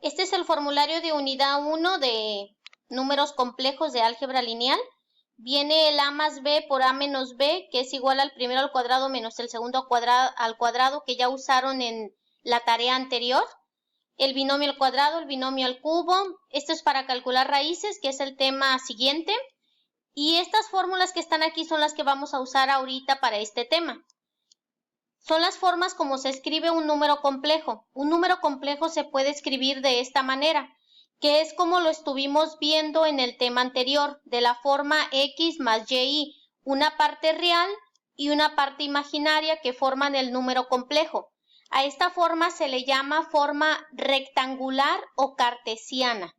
Este es el formulario de unidad 1 de números complejos de álgebra lineal. Viene el a más b por a menos b, que es igual al primero al cuadrado menos el segundo al cuadrado que ya usaron en la tarea anterior. El binomio al cuadrado, el binomio al cubo. Esto es para calcular raíces, que es el tema siguiente. Y estas fórmulas que están aquí son las que vamos a usar ahorita para este tema. Son las formas como se escribe un número complejo. Un número complejo se puede escribir de esta manera, que es como lo estuvimos viendo en el tema anterior, de la forma x más y, una parte real y una parte imaginaria que forman el número complejo. A esta forma se le llama forma rectangular o cartesiana.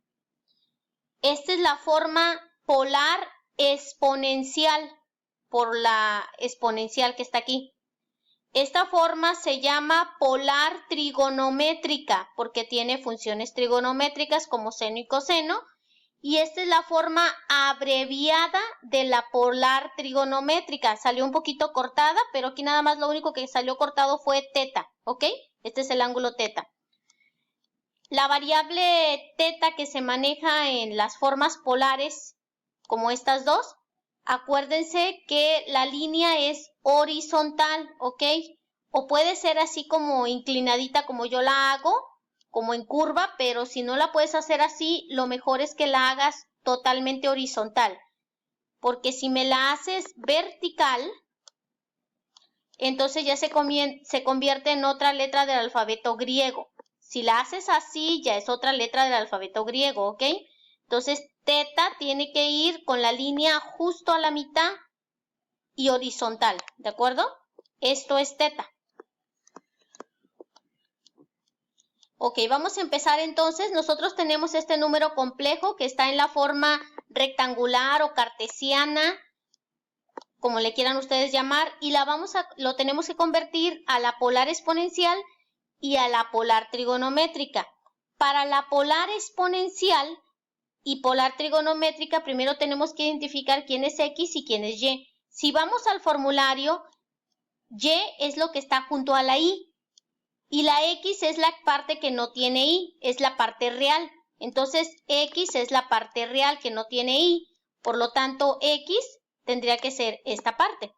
Esta es la forma polar exponencial, por la exponencial que está aquí. Esta forma se llama polar trigonométrica porque tiene funciones trigonométricas como seno y coseno. Y esta es la forma abreviada de la polar trigonométrica. Salió un poquito cortada, pero aquí nada más lo único que salió cortado fue teta, ¿ok? Este es el ángulo teta. La variable teta que se maneja en las formas polares, como estas dos, acuérdense que la línea es horizontal, ¿ok? O puede ser así como inclinadita como yo la hago, como en curva, pero si no la puedes hacer así, lo mejor es que la hagas totalmente horizontal. Porque si me la haces vertical, entonces ya se convierte en otra letra del alfabeto griego. Si la haces así, ya es otra letra del alfabeto griego, ¿ok? Entonces, teta tiene que ir con la línea justo a la mitad y horizontal, ¿de acuerdo? Esto es teta. Ok, vamos a empezar entonces. Nosotros tenemos este número complejo que está en la forma rectangular o cartesiana, como le quieran ustedes llamar, y lo tenemos que convertir a la polar exponencial y a la polar trigonométrica. Para la polar exponencial y polar trigonométrica, primero tenemos que identificar quién es X y quién es Y. Si vamos al formulario, Y es lo que está junto a la Y. Y la X es la parte que no tiene Y, es la parte real. Entonces, X es la parte real que no tiene Y. Por lo tanto, X tendría que ser esta parte.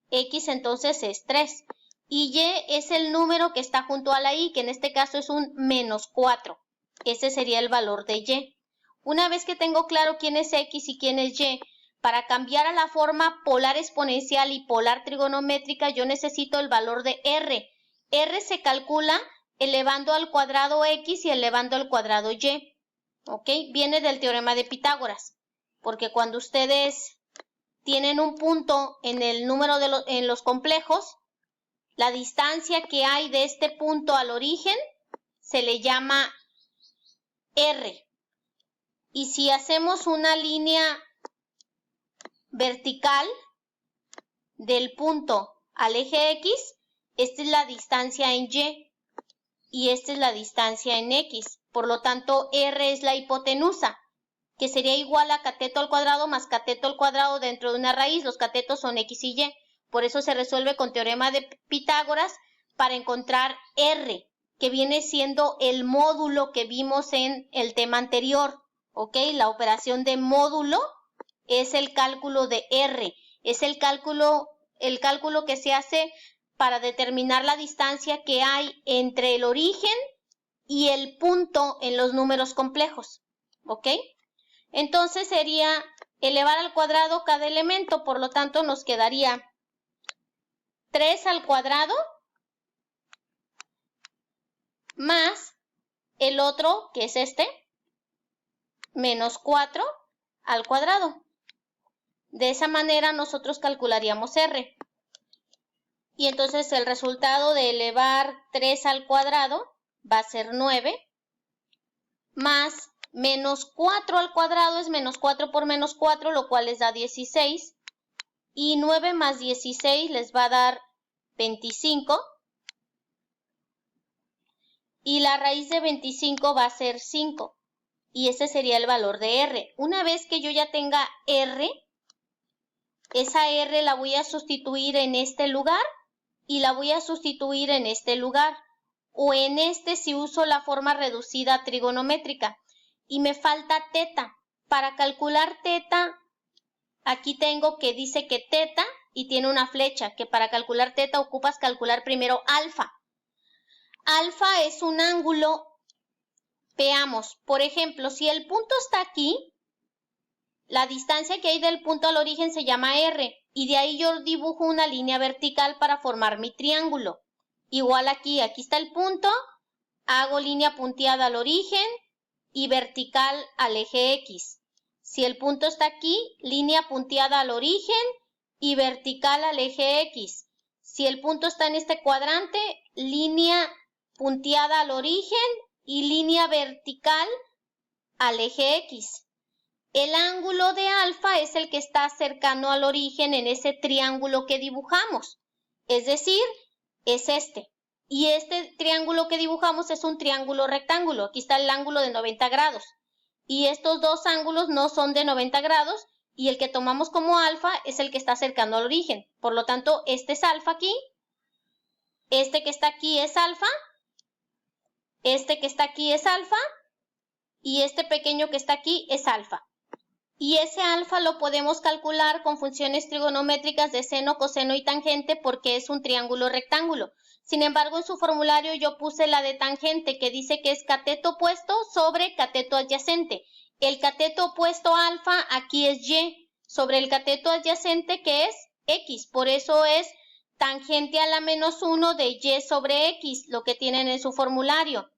X entonces es 3. Y es el número que está junto a la Y, que en este caso es un menos 4. Ese sería el valor de Y. Una vez que tengo claro quién es X y quién es Y, para cambiar a la forma polar exponencial y polar trigonométrica, yo necesito el valor de R. R se calcula elevando al cuadrado X y elevando al cuadrado Y. ¿Ok? Viene del teorema de Pitágoras. Porque cuando ustedes tienen un punto en el número en los complejos, la distancia que hay de este punto al origen se le llama R. Y si hacemos una línea vertical del punto al eje X, esta es la distancia en Y y esta es la distancia en X. Por lo tanto, R es la hipotenusa, que sería igual a cateto al cuadrado más cateto al cuadrado dentro de una raíz. Los catetos son X y Y. Por eso se resuelve con teorema de Pitágoras para encontrar R, que viene siendo el módulo que vimos en el tema anterior. ¿Ok? La operación de módulo es el cálculo de R. Es el cálculo que se hace para determinar la distancia que hay entre el origen y el punto en los números complejos. ¿Ok? Entonces sería elevar al cuadrado cada elemento, por lo tanto nos quedaría 3 al cuadrado más el otro, que es este, menos 4 al cuadrado. De esa manera nosotros calcularíamos R. Y entonces el resultado de elevar 3 al cuadrado va a ser 9, más menos 4 al cuadrado es menos 4 por menos 4, lo cual les da 16. Y 9 más 16 les va a dar 25. Y la raíz de 25 va a ser 5. Y ese sería el valor de R. Una vez que yo ya tenga R, esa R la voy a sustituir en este lugar y la voy a sustituir en este lugar. o en este si uso la forma reducida trigonométrica. Y me falta teta. Para calcular teta, aquí tengo que dice que teta y tiene una flecha, que para calcular teta ocupas calcular primero alfa. Alfa es un ángulo. Veamos, por ejemplo, si el punto está aquí, la distancia que hay del punto al origen se llama R, y de ahí yo dibujo una línea vertical para formar mi triángulo. Igual aquí está el punto, hago línea punteada al origen y vertical al eje X. Si el punto está aquí, línea punteada al origen y vertical al eje X. Si el punto está en este cuadrante, línea punteada al origen y línea vertical al eje X. El ángulo de alfa es el que está cercano al origen en ese triángulo que dibujamos. Es decir, es este. Y este triángulo que dibujamos es un triángulo rectángulo. Aquí está el ángulo de 90 grados. Y estos dos ángulos no son de 90 grados y el que tomamos como alfa es el que está cercano al origen. Por lo tanto, este es alfa aquí. Este que está aquí es alfa. Este que está aquí es alfa. Y este pequeño que está aquí es alfa. Y ese alfa lo podemos calcular con funciones trigonométricas de seno, coseno y tangente porque es un triángulo rectángulo. Sin embargo, en su formulario yo puse la de tangente que dice que es cateto opuesto sobre cateto adyacente. El cateto opuesto a alfa aquí es Y sobre el cateto adyacente que es X. Por eso es tangente a la menos 1 de Y sobre X, lo que tienen en su formulario.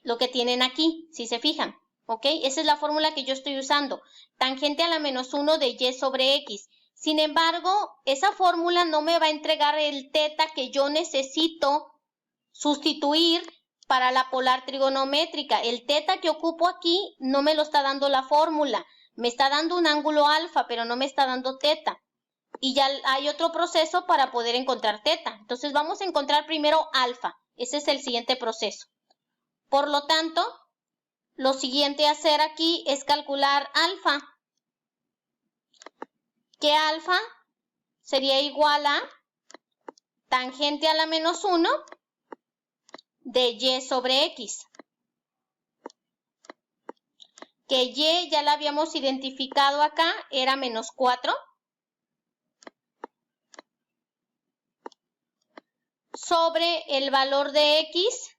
Lo que tienen aquí, si se fijan. ¿Ok? Esa es la fórmula que yo estoy usando. Tangente a la menos 1 de Y sobre X. Sin embargo, esa fórmula no me va a entregar el teta que yo necesito sustituir para la polar trigonométrica. El teta que ocupo aquí no me lo está dando la fórmula. Me está dando un ángulo alfa, pero no me está dando teta. Y ya hay otro proceso para poder encontrar teta. Entonces vamos a encontrar primero alfa. Ese es el siguiente proceso. Por lo tanto, lo siguiente a hacer aquí es calcular alfa. Que alfa sería igual a tangente a la menos 1 de Y sobre X. Que Y ya la habíamos identificado acá, era menos 4. Sobre el valor de X,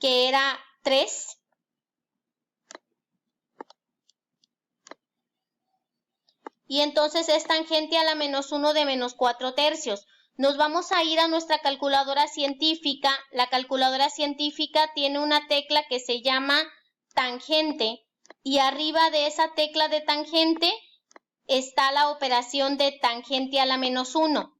que era 3. Y entonces es tangente a la menos 1 de menos 4 tercios. Nos vamos a ir a nuestra calculadora científica. La calculadora científica tiene una tecla que se llama tangente. Y arriba de esa tecla de tangente está la operación de tangente a la menos 1.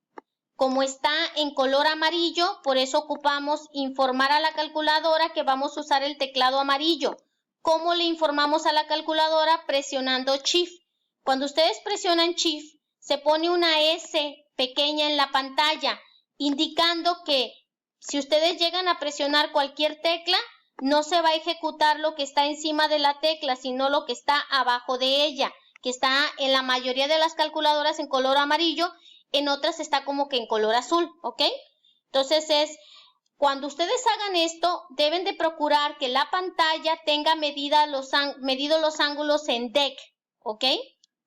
Como está en color amarillo, por eso ocupamos informar a la calculadora que vamos a usar el teclado amarillo. ¿Cómo le informamos a la calculadora? Presionando Shift. Cuando ustedes presionan Shift, se pone una S pequeña en la pantalla, indicando que si ustedes llegan a presionar cualquier tecla, no se va a ejecutar lo que está encima de la tecla, sino lo que está abajo de ella, que está en la mayoría de las calculadoras en color amarillo, en otras está como que en color azul, ¿ok? Entonces cuando ustedes hagan esto, deben de procurar que la pantalla tenga medidos los ángulos en dec, ¿ok?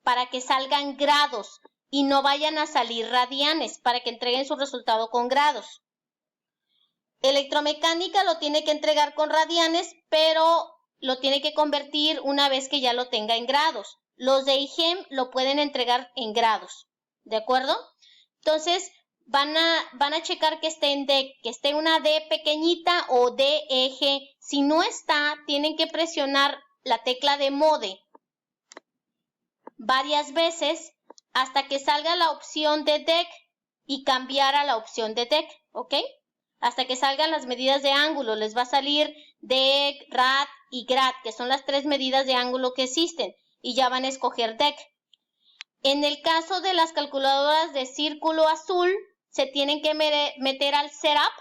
Para que salgan grados y no vayan a salir radianes, para que entreguen su resultado con grados. Electromecánica lo tiene que entregar con radianes, pero lo tiene que convertir una vez que ya lo tenga en grados. Los de IGEM lo pueden entregar en grados, ¿de acuerdo? Entonces, van a checar que esté en D, que esté una D pequeñita o D eje. Si no está, tienen que presionar la tecla de Mode varias veces hasta que salga la opción de DEC y cambiar a la opción de DEC, ¿ok? Hasta que salgan las medidas de ángulo, les va a salir DEC, RAD y GRAD, que son las 3 medidas de ángulo que existen, y ya van a escoger DEC. En el caso de las calculadoras de círculo azul, se tienen que meter al Setup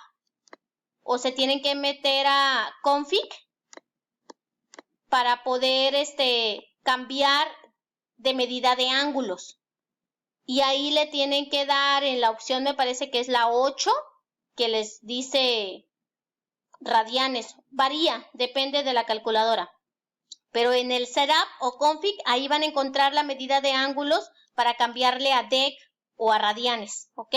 o se tienen que meter a Config para poder cambiar de medida de ángulos. y ahí le tienen que dar en la opción, me parece que es la 8, que les dice radianes. Varía, depende de la calculadora. Pero en el setup o config, ahí van a encontrar la medida de ángulos para cambiarle a dec o a radianes, ¿ok?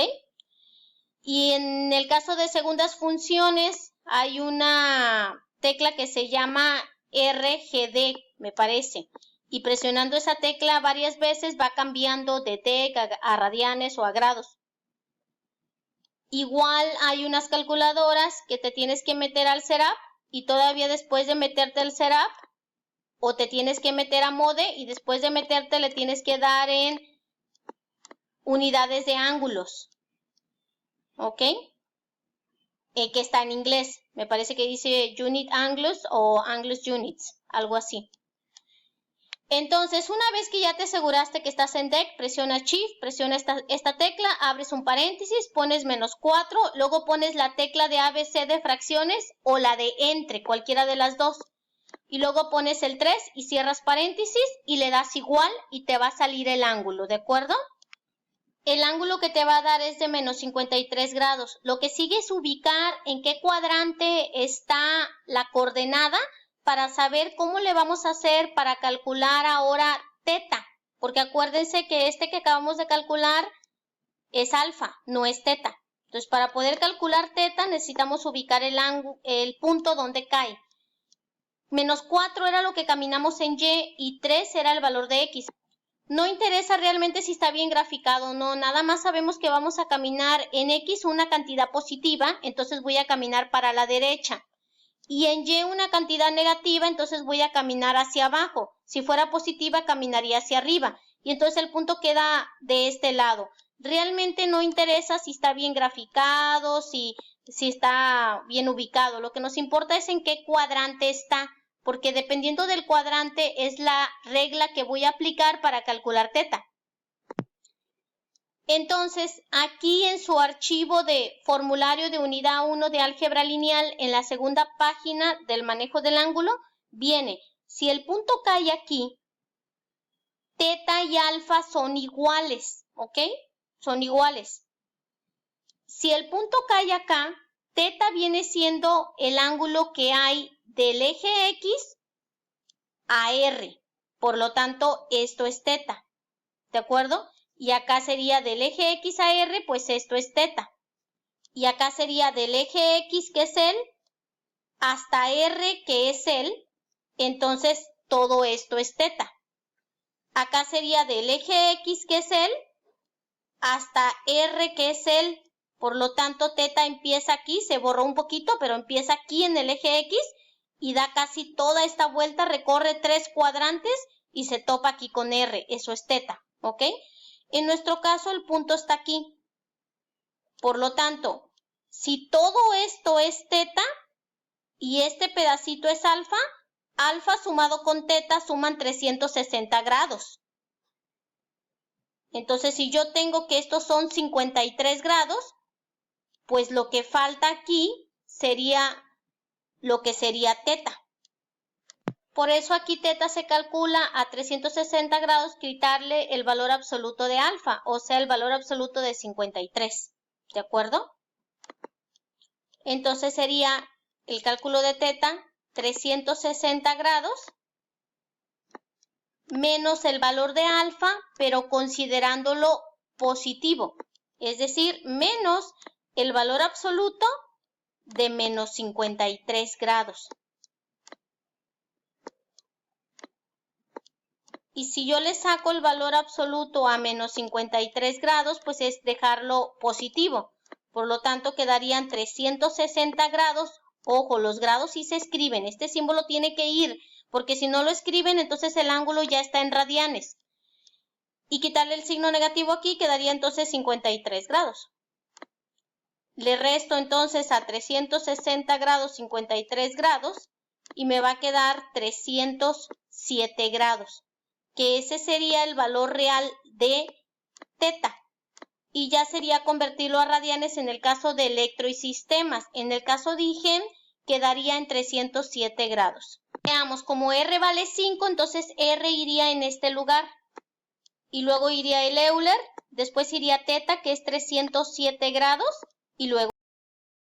Y en el caso de segundas funciones, hay una tecla que se llama RGD, me parece. Y presionando esa tecla varias veces va cambiando de dec a radianes o a grados. Igual hay unas calculadoras que te tienes que meter al setup y todavía después de meterte al setup, o te tienes que meter a mode y después de meterte le tienes que dar en unidades de ángulos. ¿Ok? Que está en inglés. Me parece que dice unit angles o angles units, algo así. Entonces, una vez que ya te aseguraste que estás en dec, presiona Shift, presiona esta tecla, abres un paréntesis, pones -4, luego pones la tecla de ABC de fracciones o la de entre, cualquiera de las dos. Y luego pones el 3 y cierras paréntesis y le das igual y te va a salir el ángulo, ¿de acuerdo? El ángulo que te va a dar es de -53 grados. Lo que sigue es ubicar en qué cuadrante está la coordenada para saber cómo le vamos a hacer para calcular ahora teta. Porque acuérdense que este que acabamos de calcular es alfa, no es teta. Entonces, para poder calcular teta necesitamos ubicar el punto donde cae. -4 era lo que caminamos en Y 3 era el valor de X. No interesa realmente si está bien graficado o no, nada más sabemos que vamos a caminar en X una cantidad positiva, entonces voy a caminar para la derecha. Y en Y una cantidad negativa, entonces voy a caminar hacia abajo. Si fuera positiva, caminaría hacia arriba. Y entonces el punto queda de este lado. Realmente no interesa si está bien graficado, si está bien ubicado. Lo que nos importa es en qué cuadrante está, porque dependiendo del cuadrante es la regla que voy a aplicar para calcular teta. Entonces, aquí en su archivo de formulario de unidad 1 de álgebra lineal, en la segunda página del manejo del ángulo, viene, si el punto cae aquí, teta y alfa son iguales, ¿ok? Son iguales. Si el punto cae acá, teta viene siendo el ángulo que hay del eje X a R. Por lo tanto, esto es teta. ¿De acuerdo? Y acá sería del eje X a R, pues esto es teta. Y acá sería del eje X, que es él, hasta R, que es él. Entonces, todo esto es teta. Acá sería del eje X, que es él, hasta R, que es él. Por lo tanto, teta empieza aquí, se borró un poquito, pero empieza aquí en el eje X y da casi toda esta vuelta, recorre 3 cuadrantes y se topa aquí con R. Eso es teta, ¿ok? En nuestro caso, el punto está aquí. Por lo tanto, si todo esto es teta y este pedacito es alfa, alfa sumado con teta suman 360 grados. Entonces, si yo tengo que estos son 53 grados, pues lo que falta aquí sería lo que sería teta. Por eso aquí teta se calcula a 360 grados, quitarle el valor absoluto de alfa, o sea, el valor absoluto de 53. ¿De acuerdo? Entonces sería el cálculo de teta 360 grados menos el valor de alfa, pero considerándolo positivo. Es decir, menos el valor absoluto de -53 grados. Y si yo le saco el valor absoluto a -53 grados, pues es dejarlo positivo. Por lo tanto, quedarían 360 grados. Ojo, los grados sí se escriben. Este símbolo tiene que ir, porque si no lo escriben, entonces el ángulo ya está en radianes. Y quitarle el signo negativo aquí, quedaría entonces 53 grados. Le resto entonces a 360 grados 53 grados y me va a quedar 307 grados. Que ese sería el valor real de teta. Y ya sería convertirlo a radianes en el caso de electro y sistemas. En el caso de IGEM quedaría en 307 grados. Veamos, como R vale 5, entonces R iría en este lugar. Y luego iría el Euler después iría teta, que es 307 grados, y luego